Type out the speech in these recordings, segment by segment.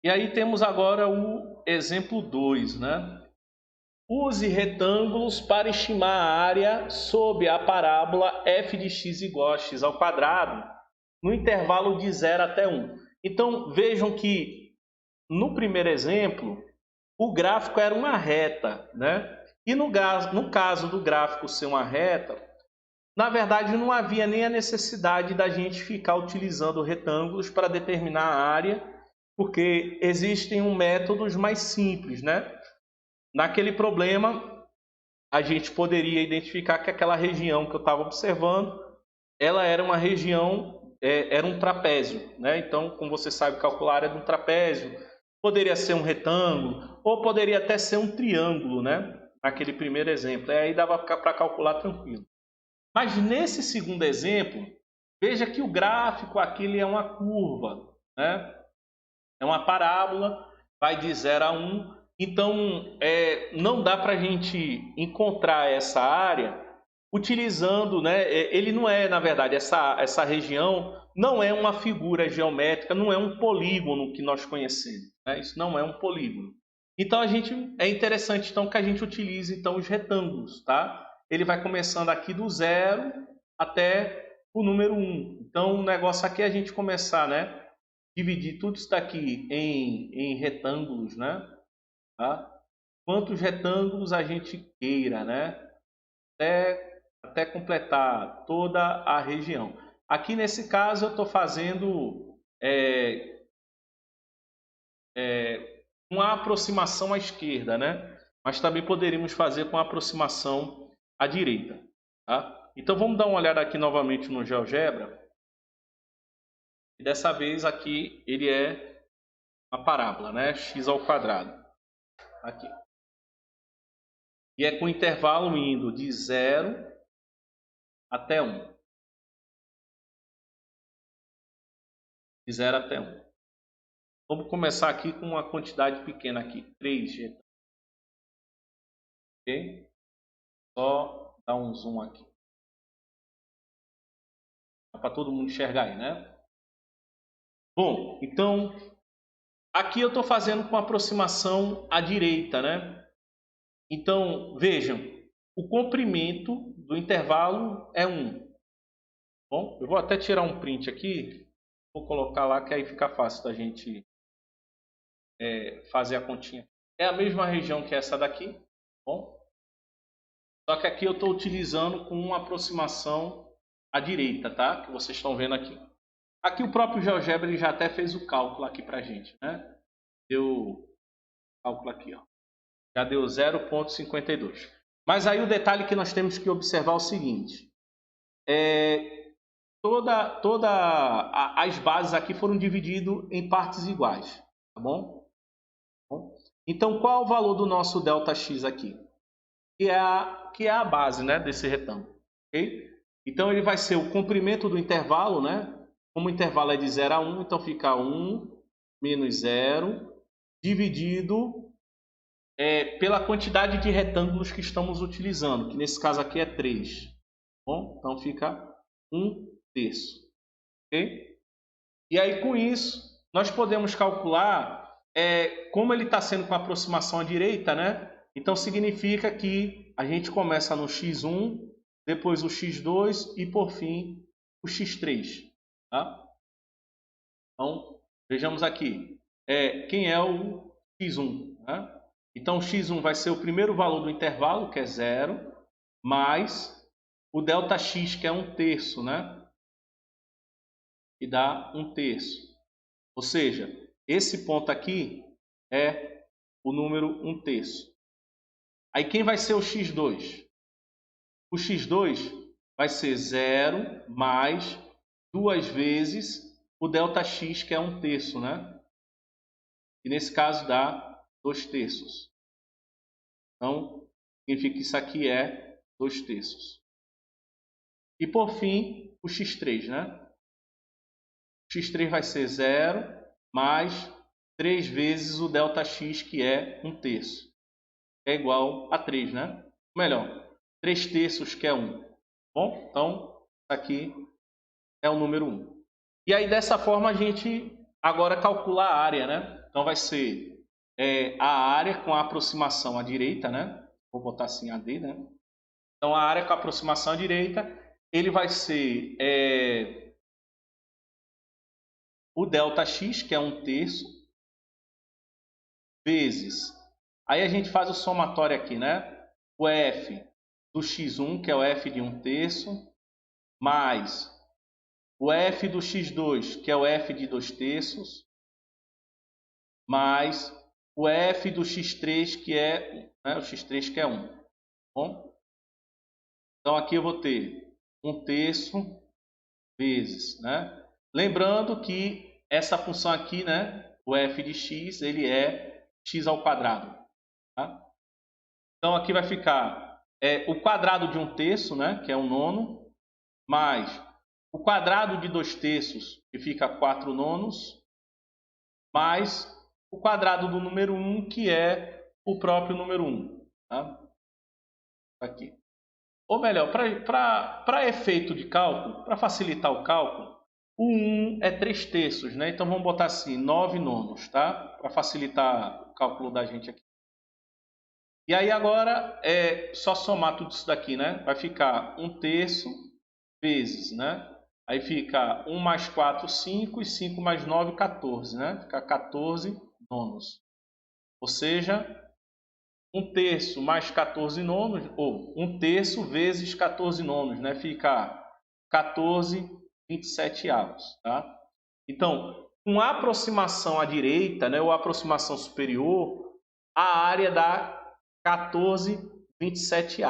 E aí temos agora o exemplo 2, né? Use retângulos para estimar a área sob a parábola f de x igual a x ao quadrado no intervalo de 0 até 1. Então vejam que no primeiro exemplo o gráfico era uma reta, né? E no caso do gráfico ser uma reta, na verdade não havia nem a necessidade da gente ficar utilizando retângulos para determinar a área, porque existem métodos mais simples, né? Naquele problema, a gente poderia identificar que aquela região que eu estava observando, ela era uma região, era um trapézio, né? Então, como você sabe calcular a área de um trapézio, poderia ser um retângulo, ou poderia até ser um triângulo, né? Naquele primeiro exemplo, aí dava para calcular tranquilo. Mas nesse segundo exemplo, veja que o gráfico aqui ele é uma curva, né? É uma parábola, vai de 0 a 1. Então, não dá para a gente encontrar essa área utilizando, né? Ele não é, na verdade, essa região não é uma figura geométrica, não é um polígono que nós conhecemos, né? Isso não é um polígono. Então, é interessante então, que a gente utilize então, os retângulos, tá? Ele vai começando aqui do 0 até o número 1. Então, o negócio aqui é a gente começar, né? Dividir tudo isso daqui em retângulos, né? Tá? Quantos retângulos a gente queira, né? Até completar toda a região. Aqui nesse caso eu estou fazendo uma aproximação à esquerda, né? Mas também poderíamos fazer com a aproximação à direita. Tá? Então vamos dar uma olhada aqui novamente no GeoGebra. E dessa vez aqui ele é uma parábola, né? X ao quadrado. Aqui. E é com intervalo indo de 0 até 1. De 0 até 1. Vamos começar aqui com uma quantidade pequena aqui. 3 retângulos. Ok? Só dar um zoom aqui. Para todo mundo enxergar aí, né? Bom, então aqui eu estou fazendo com aproximação à direita, né? Então, vejam, o comprimento do intervalo é 1. Bom, eu vou até tirar um print aqui, vou colocar lá que aí fica fácil da gente fazer a continha. É a mesma região que essa daqui, bom? Só que aqui eu estou utilizando com uma aproximação à direita, tá? Que vocês estão vendo aqui. Aqui o próprio GeoGebra ele já até fez o cálculo aqui pra gente, né? Deu cálculo aqui, ó. Já deu 0,52. Mas aí o detalhe que nós temos que observar é o seguinte. As bases aqui foram divididas em partes iguais, tá bom? Então, qual é o valor do nosso ΔX aqui? Que é a base, né, desse retângulo. Okay? Então, ele vai ser o comprimento do intervalo, né? Como o intervalo é de 0 a 1, então fica 1 menos 0, dividido pela quantidade de retângulos que estamos utilizando, que nesse caso aqui é 3. Bom, então fica 1/3. Okay? E aí, com isso, nós podemos calcular como ele está sendo com aproximação à direita, né? Então, significa que a gente começa no x1, depois o x2 e, por fim, o x3. Tá? Então, vejamos aqui. Quem é o x1? Né? Então, o x1 vai ser o primeiro valor do intervalo, que é 0, mais o ΔX, que é 1/3, né? E dá 1/3. Ou seja, esse ponto aqui é o número 1/3. Aí quem vai ser o x2? O x2 vai ser 0 mais 2 vezes o ΔX, que é 1/3, né? E nesse caso dá 2/3. Então, significa que isso aqui é 2/3. E por fim, o x3, né? O x3 vai ser 0 mais 3 vezes o ΔX, que é 1/3. É igual a 3, né? Melhor, 3/3, que é 1. Bom, então, aqui é o número 1. E aí, dessa forma, a gente agora calcula a área, né? Então vai ser a área com a aproximação à direita, né? Vou botar assim AD, né? Então a área com a aproximação à direita, ele vai ser o ΔX, que é 1/3, vezes. Aí a gente faz o somatório aqui, né? O F do X1, que é o F de 1/3, mais o F do X2, que é o F de 2/3, mais o F do X3, que é o X3, que é 1. Bom? Então aqui eu vou ter 1/3 vezes, né? Lembrando que essa função aqui, né? O F de x, ele é x ao quadrado. Tá? Então aqui vai ficar o quadrado de 1/3, né? Que é 1/9, mais o quadrado de 2/3, que fica 4/9, mais o quadrado do número 1, que é o próprio número 1. Tá? Aqui. Ou melhor, para efeito de cálculo, para facilitar o cálculo, o 1 é 3/3, né? Então vamos botar assim, 9/9, tá? Para facilitar o cálculo da gente aqui. E aí agora é só somar tudo isso daqui, né? Vai ficar 1/3 vezes, né? Aí fica 1 mais 4, 5, e 5 mais 9, 14, né? Fica 14/9. Ou seja, 1/3 mais 14/9, ou 1/3 vezes 14/9, né? Fica 14/27, tá? Então, com a aproximação à direita, né, ou aproximação superior, a área dá 14/27.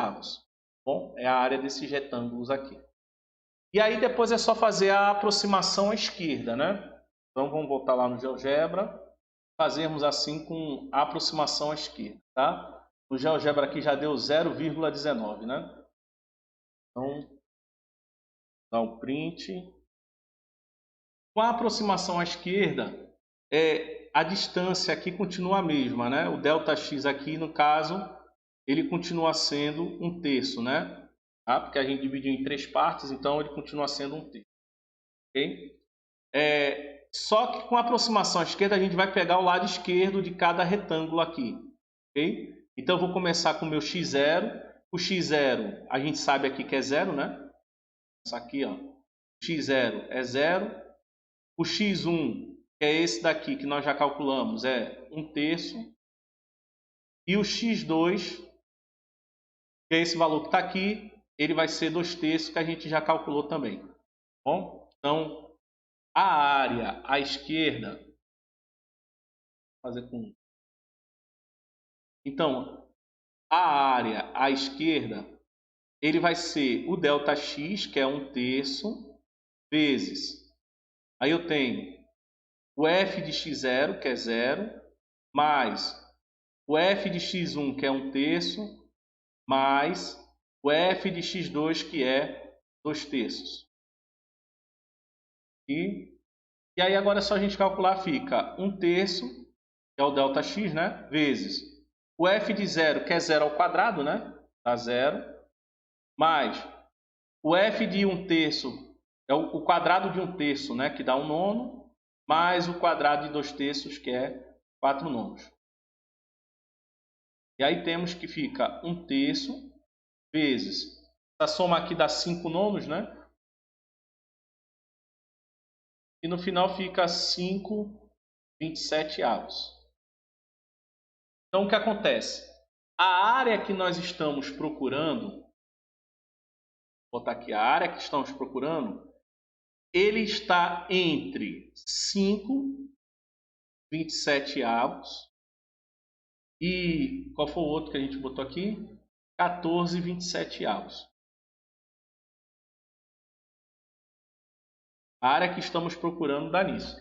Bom, é a área desses retângulos aqui. E aí depois é só fazer a aproximação à esquerda, né? Então vamos voltar lá no GeoGebra, fazermos assim com a aproximação à esquerda, tá? O GeoGebra aqui já deu 0,19, né? Então, dá um print. Com a aproximação à esquerda, a distância aqui continua a mesma, né? O ΔX aqui, no caso, ele continua sendo 1/3, né? Tá? Porque a gente dividiu em 3 partes, então ele continua sendo 1/3. Ok? Só que com a aproximação à esquerda, a gente vai pegar o lado esquerdo de cada retângulo aqui. Ok? Então eu vou começar com o meu x0. O x0 a gente sabe aqui que é 0, né? Isso aqui, ó. x0 é 0. O x1, que é esse daqui que nós já calculamos, é 1/3. E o x2, que é esse valor que está aqui, ele vai ser 2/3, que a gente já calculou também. Bom, então a área à esquerda, vou fazer com. Então a área à esquerda, ele vai ser o ΔX, que é 1/3, vezes. Aí eu tenho o F de x0, que é 0, mais o F de x1, que é 1/3, mais o F de x2, que é 2/3. E aí agora é só a gente calcular, fica 1/3, que é o ΔX, né? Vezes o F de 0, que é 0 ao quadrado, né? Dá 0, mais o F de 1/3, é o quadrado de 1/3, né? Que dá 1/9, mais o quadrado de 2/3, que é 4/9. E aí temos que fica 1/3 vezes, a soma aqui dá 5/9, né? E no final fica 5/27. Então o que acontece? A área que nós estamos procurando, vou botar aqui a área que estamos procurando, ele está entre 5/27 e qual foi o outro que a gente botou aqui? 14/27. A área que estamos procurando dá nisso.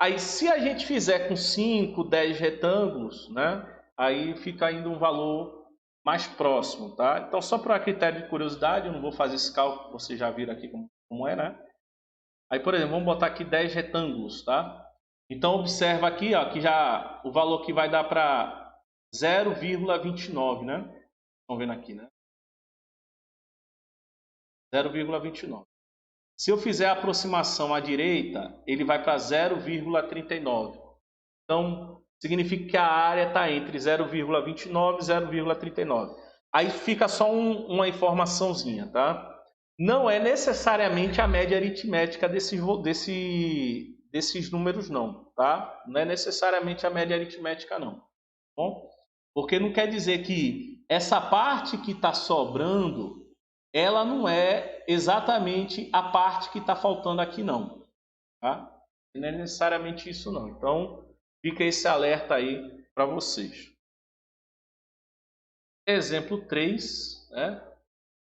Aí se a gente fizer com 5, 10 retângulos, né? Aí fica ainda um valor mais próximo, tá? Então só para critério de curiosidade, eu não vou fazer esse cálculo, vocês já viram aqui como é, né? Aí, por exemplo, vamos botar aqui 10 retângulos, tá? Então observa aqui, ó, que já o valor que vai dar para 0,29, né? Estão vendo aqui, né? 0,29. Se eu fizer a aproximação à direita, ele vai para 0,39. Então, significa que a área está entre 0,29 e 0,39. Aí fica só uma informaçãozinha, tá? Não é necessariamente a média aritmética desses números, não, tá? Não é necessariamente a média aritmética, não. Bom? Porque não quer dizer que essa parte que está sobrando, ela não é exatamente a parte que está faltando aqui, não. Tá? Não é necessariamente isso, não. Então, fica esse alerta aí para vocês. Exemplo 3, né?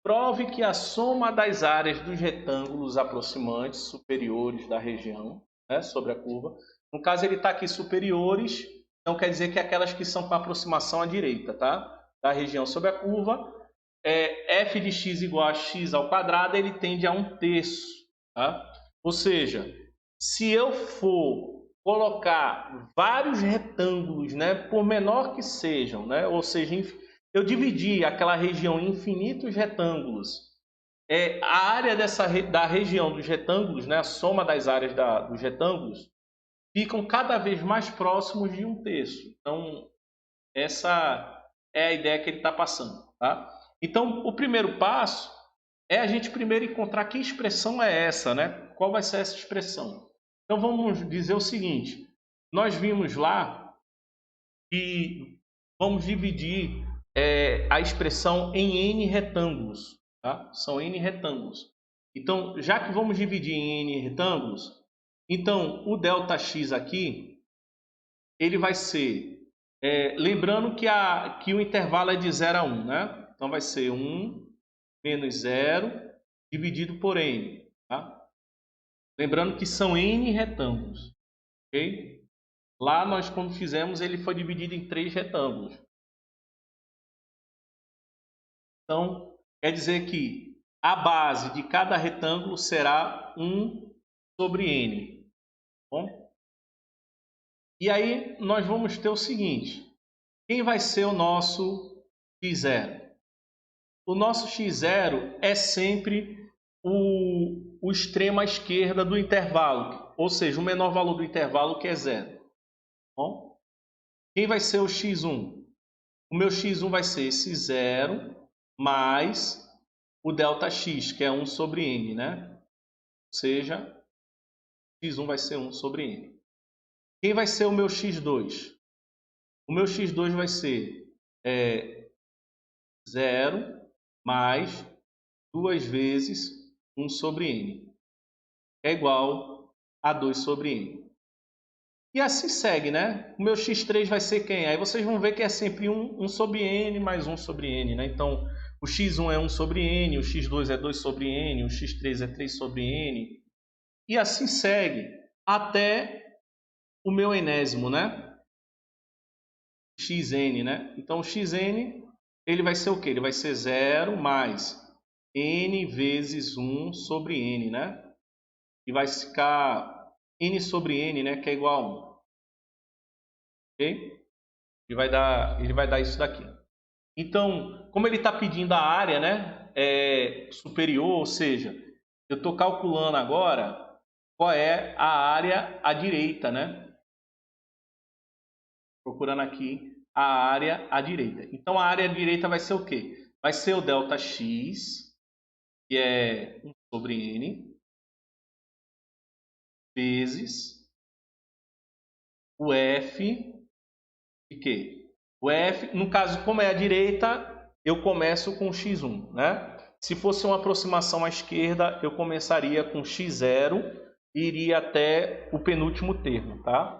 Prove que a soma das áreas dos retângulos aproximantes superiores da região, né, sobre a curva, no caso ele está aqui superiores, então quer dizer que aquelas que são com aproximação à direita, tá? Da região sobre a curva, f de x igual a x ao quadrado, ele tende a 1/3, tá? Ou seja, se eu for colocar vários retângulos, né, por menor que sejam, né, ou seja, eu dividi aquela região em infinitos retângulos. A área da região dos retângulos, né, a soma das áreas dos retângulos, ficam cada vez mais próximos de 1/3. Então, essa é a ideia que ele está passando. Tá? Então, o primeiro passo é a gente primeiro encontrar que expressão é essa, né? Qual vai ser essa expressão? Então, vamos dizer o seguinte. Nós vimos lá que vamos dividir a expressão em n retângulos. Tá? São n retângulos. Então, já que vamos dividir em n retângulos, então o ΔX aqui, ele vai ser, lembrando que o intervalo é de 0 a 1, né? Então vai ser 1 menos 0 dividido por n. Tá? Lembrando que são n retângulos. Ok? Lá nós, quando fizemos, ele foi dividido em 3 retângulos. Então, quer dizer que a base de cada retângulo será 1 sobre n. Bom? E aí nós vamos ter o seguinte. Quem vai ser o nosso x0? O nosso x0 é sempre o extremo à esquerda do intervalo. Ou seja, o menor valor do intervalo, que é 0. Bom? Quem vai ser o x1? O meu x1 vai ser esse 0 mais o ΔX, que é 1 sobre n, né? Ou seja, x1 vai ser 1 sobre n. Quem vai ser o meu x2? O meu x2 vai ser 0 mais 2 vezes 1 sobre n. É igual a 2 sobre n. E assim segue, né? O meu x3 vai ser quem? Aí vocês vão ver que é sempre 1 sobre n mais 1 sobre n, né? Então, o x1 é 1 sobre n, o x2 é 2 sobre n, o x3 é 3 sobre n. E assim segue até o meu enésimo, né? Xn, né? Então, o xn, ele vai ser o quê? Ele vai ser 0 mais n vezes 1 sobre n, né? E vai ficar n sobre n, né? Que é igual a 1. Ok? Ele vai dar isso daqui. Então, como ele está pedindo a área, né? Superior, ou seja, eu estou calculando agora qual é a área à direita, né? Procurando aqui a área à direita. Então, a área à direita vai ser o quê? Vai ser o ΔX, que é 1 sobre n, vezes o F de quê? O F, no caso, como é à direita, eu começo com x1, né? Se fosse uma aproximação à esquerda, eu começaria com x0 e iria até o penúltimo termo, tá?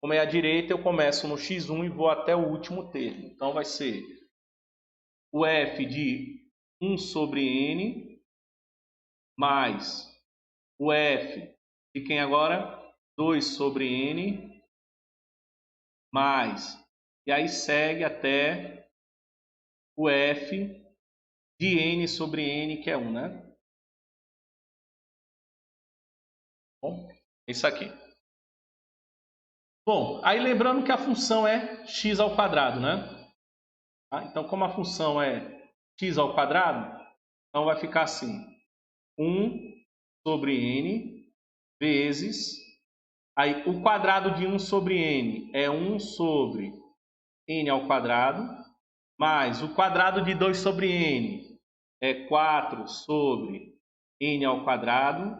Como é à direita, eu começo no x1 e vou até o último termo. Então, vai ser o F de 1 sobre n mais o F de quem agora? 2 sobre n mais. E aí segue até o F de n sobre n, que é 1, né? Bom, isso aqui. Bom, aí lembrando que a função é x ao quadrado, né? Então, como a função é x ao quadrado, então vai ficar assim. 1 sobre n vezes Aí, o quadrado de 1 sobre n é 1 sobre n ao quadrado, mais o quadrado de 2 sobre n é 4 sobre n ao quadrado.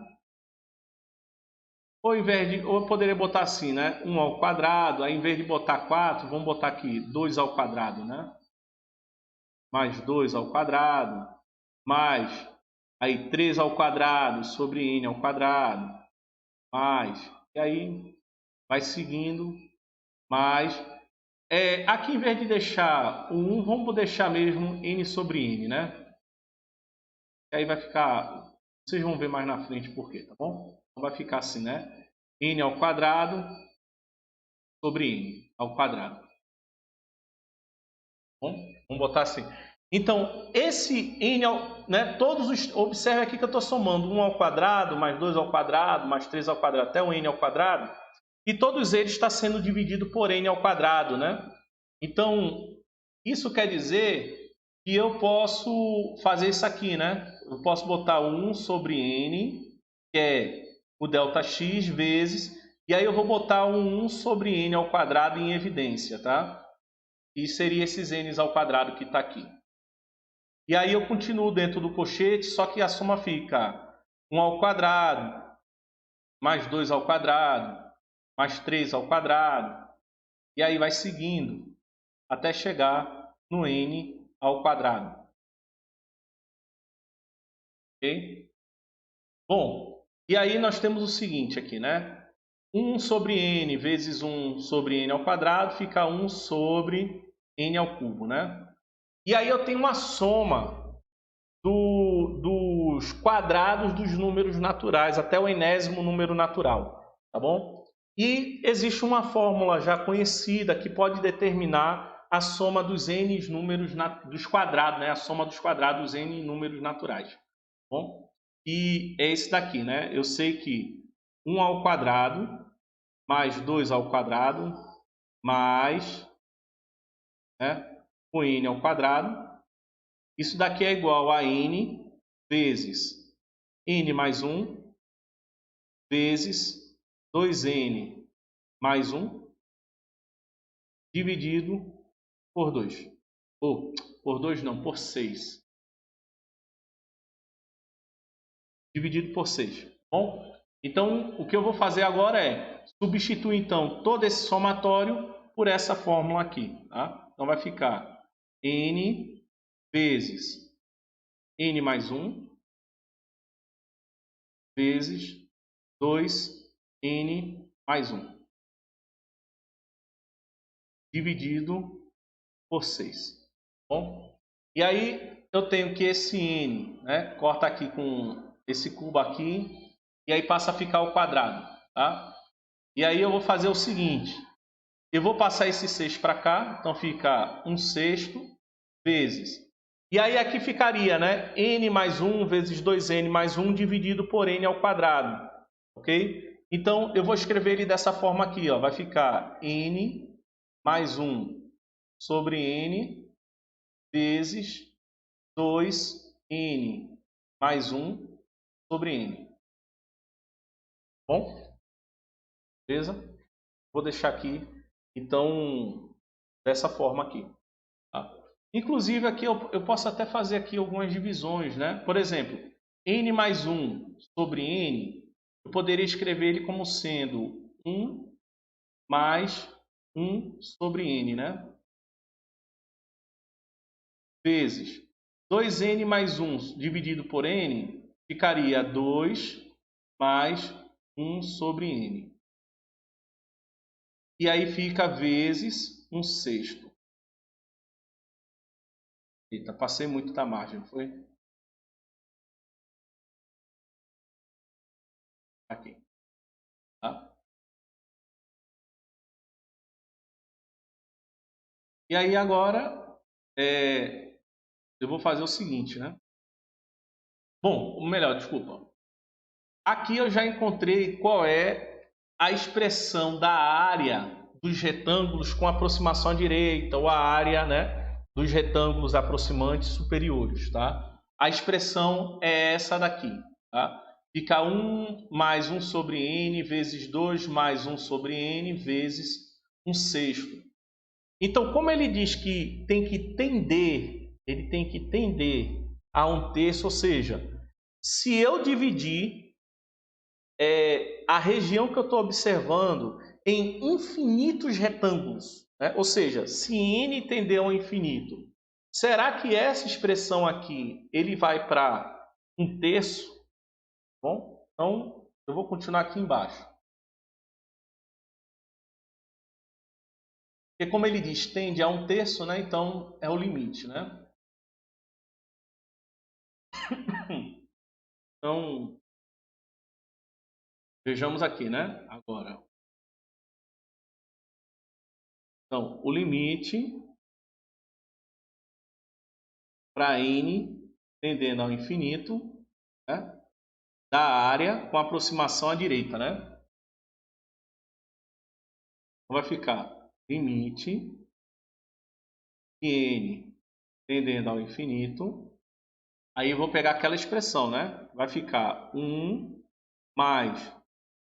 Ou eu poderia botar assim, né? 1 ao quadrado, aí em vez de botar 4, vamos botar aqui 2 ao quadrado, né? Mais 2 ao quadrado, mais aí 3 ao quadrado sobre n ao quadrado, mais, e aí vai seguindo, mais. Aqui em vez de deixar o 1, vamos deixar mesmo n sobre n, né? E aí vai ficar, vocês vão ver mais na frente por quê, tá bom? Então vai ficar assim, né? N ao quadrado sobre n ao quadrado. Bom, vamos botar assim. Então, esse n, né, observe aqui que eu estou somando 1 ao quadrado, mais 2 ao quadrado, mais 3 ao quadrado, até o n ao quadrado. E todos eles estão sendo divididos por n ao quadrado, né? Então, isso quer dizer que eu posso fazer isso aqui, né? Eu posso botar 1 sobre n, que é o ΔX, vezes, e aí eu vou botar um 1 sobre n ao quadrado em evidência, tá? E seria esses n's ao quadrado que está aqui. E aí eu continuo dentro do cochete, só que a soma fica 1 ao quadrado, mais 2 ao quadrado, mais 3 ao quadrado, e aí vai seguindo até chegar no n ao quadrado. Ok? Bom, e aí nós temos o seguinte aqui, né? 1 sobre n vezes 1 sobre n ao quadrado fica 1 sobre n ao cubo, né? E aí eu tenho uma soma dos quadrados dos números naturais, até o enésimo número natural, tá bom? E existe uma fórmula já conhecida que pode determinar a soma dos n números dos quadrados, né? A soma dos quadrados dos n números naturais, tá bom? E é esse daqui, né? Eu sei que 1 ao quadrado mais 2 ao quadrado mais, né, o n ao quadrado. Isso daqui é igual a n vezes n mais 1 vezes 2n mais 1 dividido por 2. Ou, por 2 não, por 6. Dividido por 6. Bom? Então, o que eu vou fazer agora é substituir então todo esse somatório por essa fórmula aqui. Tá? Então, vai ficar n vezes n mais 1 vezes 2n mais 1 dividido por 6. Bom? E aí eu tenho que esse n, né, corta aqui com esse cubo aqui e aí passa a ficar ao quadrado. Tá? E aí eu vou fazer o seguinte, eu vou passar esse 6 para cá, então fica 1/6 vezes. E aí aqui ficaria, né, n mais 1 vezes 2n mais 1 dividido por n ao quadrado. Ok? Então eu vou escrever ele dessa forma aqui, ó, vai ficar n mais 1 sobre n vezes 2n mais 1 sobre n. Bom? Beleza? Vou deixar aqui, então, dessa forma aqui. Tá? Inclusive, aqui eu posso até fazer aqui algumas divisões, né? Por exemplo, n mais 1 sobre n, eu poderia escrever ele como sendo 1 mais 1 sobre n, né? Vezes 2n mais 1 dividido por n ficaria 2 mais 1 sobre n. E aí fica vezes 1/6. Eita, passei muito da margem, não foi? Aqui. Tá? E aí agora eu vou fazer o seguinte, né? Bom, ou melhor, desculpa. Aqui eu já encontrei qual é a expressão da área dos retângulos com aproximação à direita, ou a área, né, dos retângulos aproximantes superiores, tá? A expressão é essa daqui, tá? fica 1 mais 1 sobre n vezes 2 mais 1 sobre n vezes 1/6. Então, como ele diz que tem que tender, ele tem que tender a 1/3, ou seja, se eu dividir a região que eu estou observando em infinitos retângulos, né? Ou seja, se n tender ao infinito, será que essa expressão aqui ele vai para 1/3? Bom, então eu vou continuar aqui embaixo. Porque como ele diz, tende a 1/3, né? Então é o limite, né? Então, vejamos aqui, né? Agora. Então, o limite para n tendendo ao infinito, né? Da área com aproximação à direita, né? Então, vai ficar limite de n tendendo ao infinito. Aí eu vou pegar aquela expressão, né? Vai ficar 1 mais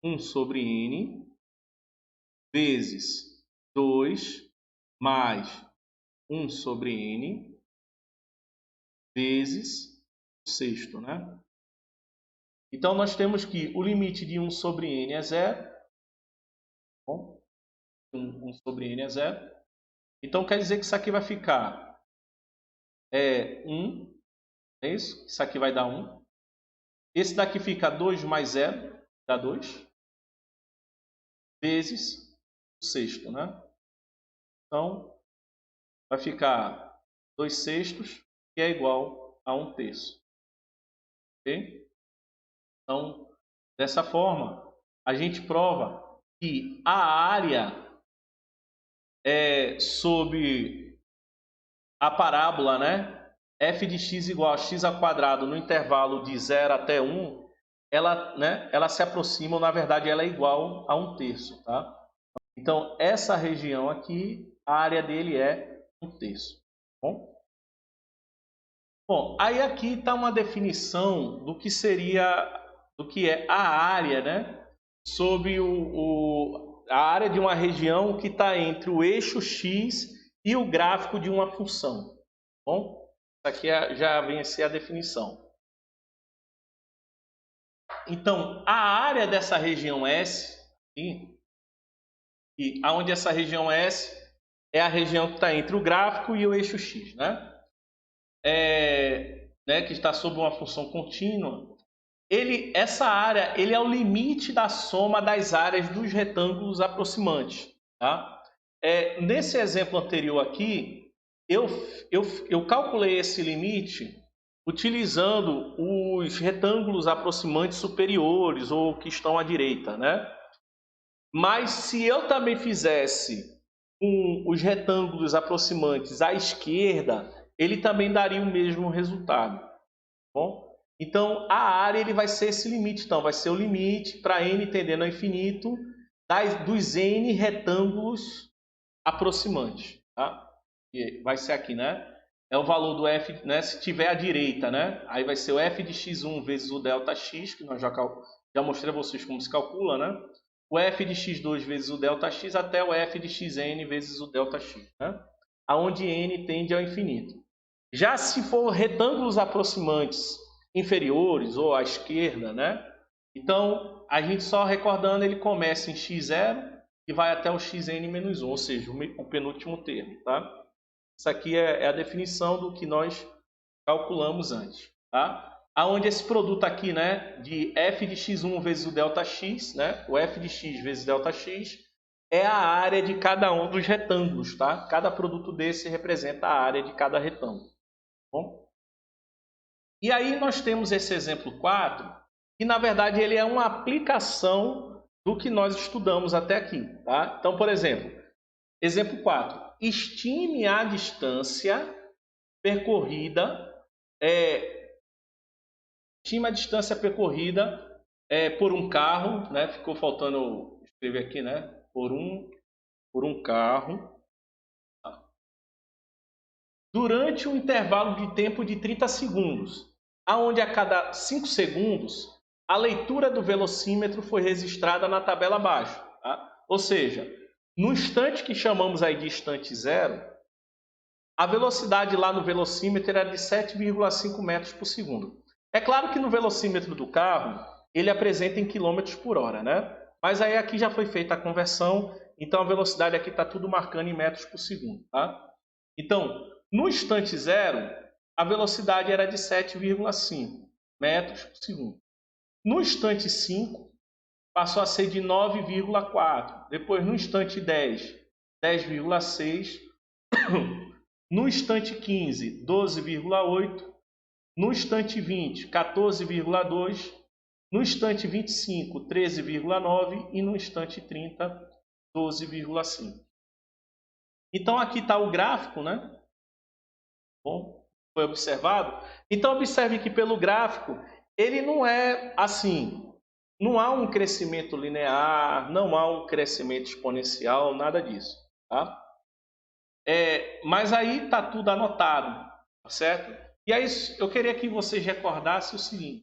1 sobre n vezes 2 mais 1 sobre n vezes 1/6, né? Então, nós temos que o limite de 1 sobre n é 0. Bom, 1 sobre n é 0. Então, quer dizer que isso aqui vai ficar 1. É isso? Isso aqui vai dar 1. Esse daqui fica 2 mais 0, dá 2. Vezes 1/6, né? Então, vai ficar 2/6, que é igual a 1/3. Ok? Então, dessa forma, a gente prova que a área sob a parábola, né? f de x igual a x ao quadrado no intervalo de 0 até 1, ela se aproxima, ou na verdade ela é igual a 1/3, tá? Então, essa região aqui, a área dele é 1/3. Bom, aí aqui está uma definição do que é a área, né? Sobre a área de uma região que está entre o eixo x e o gráfico de uma função. Bom, isso aqui já vem a ser a definição. Então, a área dessa região S, e aonde essa região S é a região que está entre o gráfico e o eixo x, né? Que está sob uma função contínua. Essa área é o limite da soma das áreas dos retângulos aproximantes. Tá? Nesse exemplo anterior aqui, eu calculei esse limite utilizando os retângulos aproximantes superiores ou que estão à direita, né? Mas se eu também fizesse com os retângulos aproximantes à esquerda, ele também daria o mesmo resultado. Bom? Então, a área ele vai ser esse limite. Então, vai ser o limite para n tendendo ao infinito dos n retângulos aproximantes. Tá? E vai ser aqui, né? É o valor do f, né? Se tiver à direita, né? Aí vai ser o f de x1 vezes o delta x, que nós já mostrei a vocês como se calcula, né? O f de x2 vezes o delta x até o f de xn vezes o delta x, né? Aonde n tende ao infinito. Já se for retângulos aproximantes inferiores ou à esquerda, né? Então, a gente só recordando, ele começa em x0 e vai até o xn-1, ou seja, o penúltimo termo, tá? Isso aqui é a definição do que nós calculamos antes, tá? Aonde esse produto aqui, né, de f de x1 vezes o delta x, né, o f de x vezes delta x, é a área de cada um dos retângulos, tá? Cada produto desse representa a área de cada retângulo. Bom? E aí nós temos esse exemplo 4, que na verdade ele é uma aplicação do que nós estudamos até aqui, tá? Então, por exemplo, exemplo 4. Estime a distância percorrida, por um carro, né? Ficou faltando escrever aqui, né? Por um carro, durante um intervalo de tempo de 30 segundos, aonde a cada 5 segundos a leitura do velocímetro foi registrada na tabela abaixo. Tá? Ou seja, no instante que chamamos aí de instante zero, a velocidade lá no velocímetro era de 7,5 metros por segundo. É claro que no velocímetro do carro, ele apresenta em quilômetros por hora, né? Mas aí aqui já foi feita a conversão, então a velocidade aqui está tudo marcando em metros por segundo, tá? Então, no instante zero, a velocidade era de 7,5 metros por segundo. No instante 5, passou a ser de 9,4. Depois, no instante 10, 10,6. No instante 15, 12,8. No instante 20, 14,2. No instante 25, 13,9. E no instante 30, 12,5. Então, aqui está o gráfico, né? Bom, foi observado? Então, observe que pelo gráfico, ele não é assim, não há um crescimento linear, não há um crescimento exponencial, nada disso, tá? Mas aí está tudo anotado, certo? E aí eu queria que vocês recordassem o seguinte: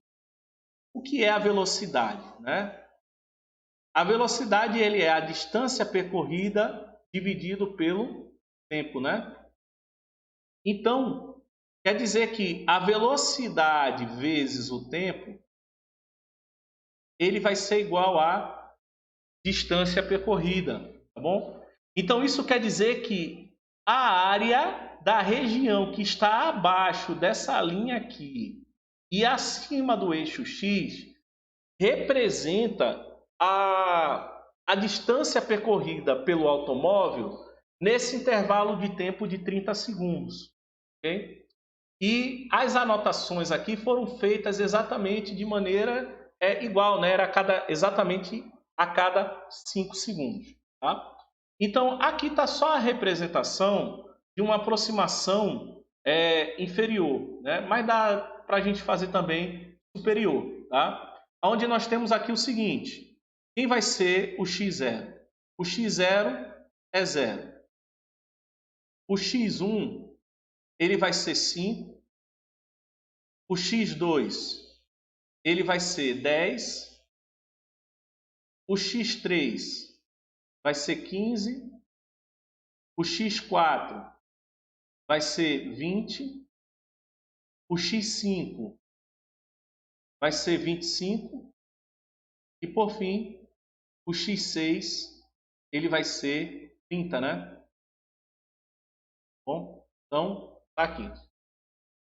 o que é a velocidade, né? A velocidade ele é a distância percorrida dividido pelo tempo, né? Então, quer dizer que a velocidade vezes o tempo, ele vai ser igual à distância percorrida, tá bom? Então, isso quer dizer que a área da região que está abaixo dessa linha aqui e acima do eixo X representa a distância percorrida pelo automóvel nesse intervalo de tempo de 30 segundos. Okay? E as anotações aqui foram feitas exatamente de maneira igual, né? Era exatamente a cada 5 segundos. Tá? Então, aqui está só a representação de uma aproximação inferior, né? Mas dá para a gente fazer também superior. Tá? Onde nós temos aqui o seguinte: quem vai ser o x0? O x0 é 0. O x1 ele vai ser 5. O x2 ele vai ser 10. O x3 vai ser 15. O x4 vai ser 20. O x5 vai ser 25. E por fim, o x6 ele vai ser 30, né? Bom, então tá aqui.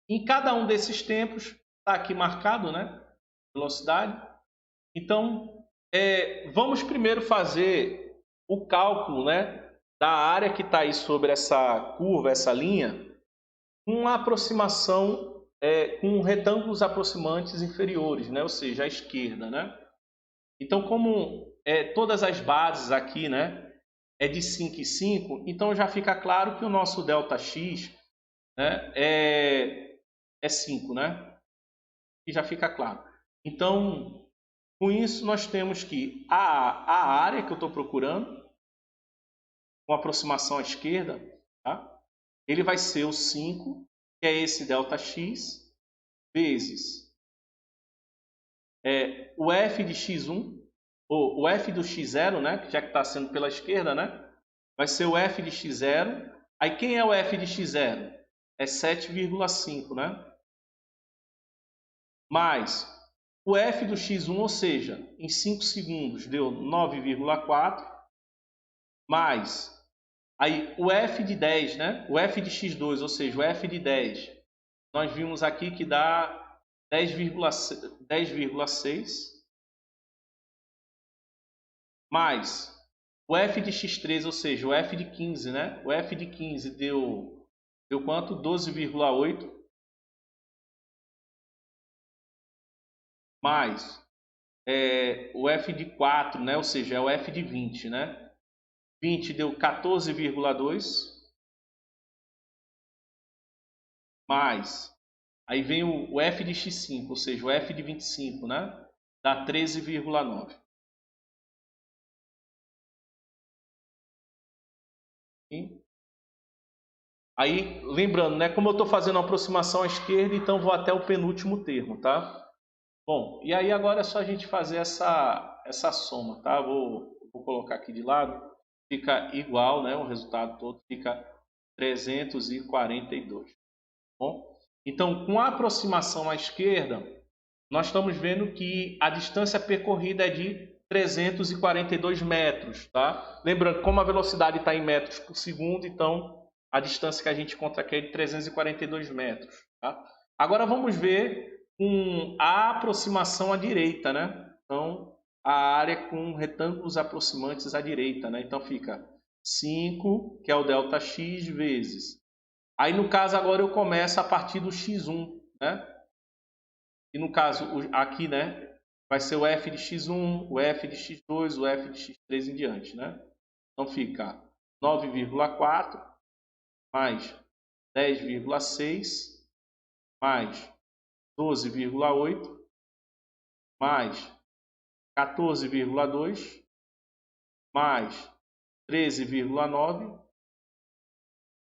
Em cada um desses tempos, está aqui marcado, né? Velocidade. Então, vamos primeiro fazer o cálculo, né? Da área que está aí sobre essa curva, essa linha, com uma aproximação, com retângulos aproximantes inferiores, né? Ou seja, à esquerda, né? Então, como todas as bases aqui, né? É de 5 e 5, então já fica claro que o nosso ΔX, né? É 5, né? E já fica claro. Então, com isso, nós temos que a área que eu estou procurando, com aproximação à esquerda, tá? Ele vai ser o 5, que é esse ΔX, vezes o f de x1, ou o f do x0, né? Já que está sendo pela esquerda, né? Vai ser o f de x0. Aí, quem é o f de x0? É 7,5, né? Mais o f do x1, ou seja, em 5 segundos deu 9,4, mais aí o f de 10, né? O f de x2, ou seja, o f de 10, nós vimos aqui que dá 10,6, mais o f de x3, ou seja, o f de 15, né? O f de 15 deu quanto? 12,8. Mais o f de 4, né? Ou seja, é o f de 20, né? 20 deu 14,2. Mais, aí vem o f de x5, ou seja, o f de 25, né? Dá 13,9. Aí, lembrando, né? Como eu estou fazendo a aproximação à esquerda, então vou até o penúltimo termo, tá? Bom, e aí agora é só a gente fazer essa soma, tá? Vou colocar aqui de lado. Fica igual, né? O resultado todo fica 342. Bom, então, com a aproximação à esquerda, nós estamos vendo que a distância percorrida é de 342 metros, tá? Lembrando, como a velocidade está em metros por segundo, então a distância que a gente encontra aqui é de 342 metros, tá? Agora vamos ver a aproximação à direita, né? Então, a área com retângulos aproximantes à direita, né? Então fica 5, que é o ΔX, vezes. Aí, no caso, agora eu começo a partir do x1, né? E no caso, aqui, né, vai ser o f de x1, o f de x2, o f de x3 em diante, né? Então fica 9,4 mais 10,6 mais 12,8 mais 14,2 mais 13,9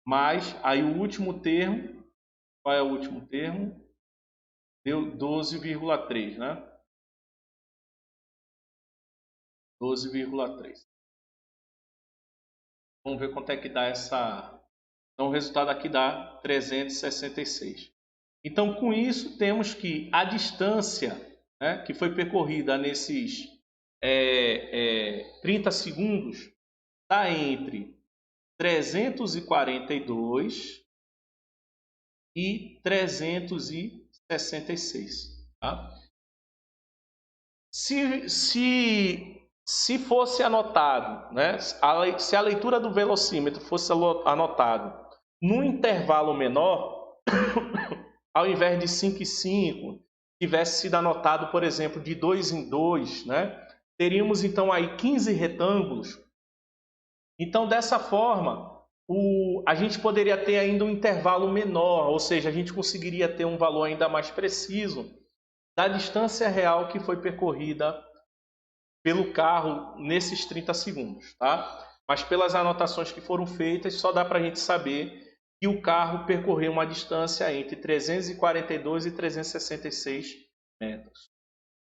mais, aí o último termo, qual é o último termo? Deu 12,3, né? 12,3. Vamos ver quanto é que dá essa... Então, o resultado aqui dá 366. Então, com isso, temos que a distância, né, que foi percorrida nesses 30 segundos está entre 342 e 366. Tá? Se fosse anotado, né, se a leitura do velocímetro fosse anotado num intervalo menor, ao invés de 5 em 5, tivesse sido anotado, por exemplo, de 2 em 2, né, teríamos então aí 15 retângulos. Então, dessa forma, a gente poderia ter ainda um intervalo menor, ou seja, a gente conseguiria ter um valor ainda mais preciso da distância real que foi percorrida pelo carro nesses 30 segundos, tá? Mas pelas anotações que foram feitas, só dá para a gente saber que o carro percorreu uma distância entre 342 e 366 metros.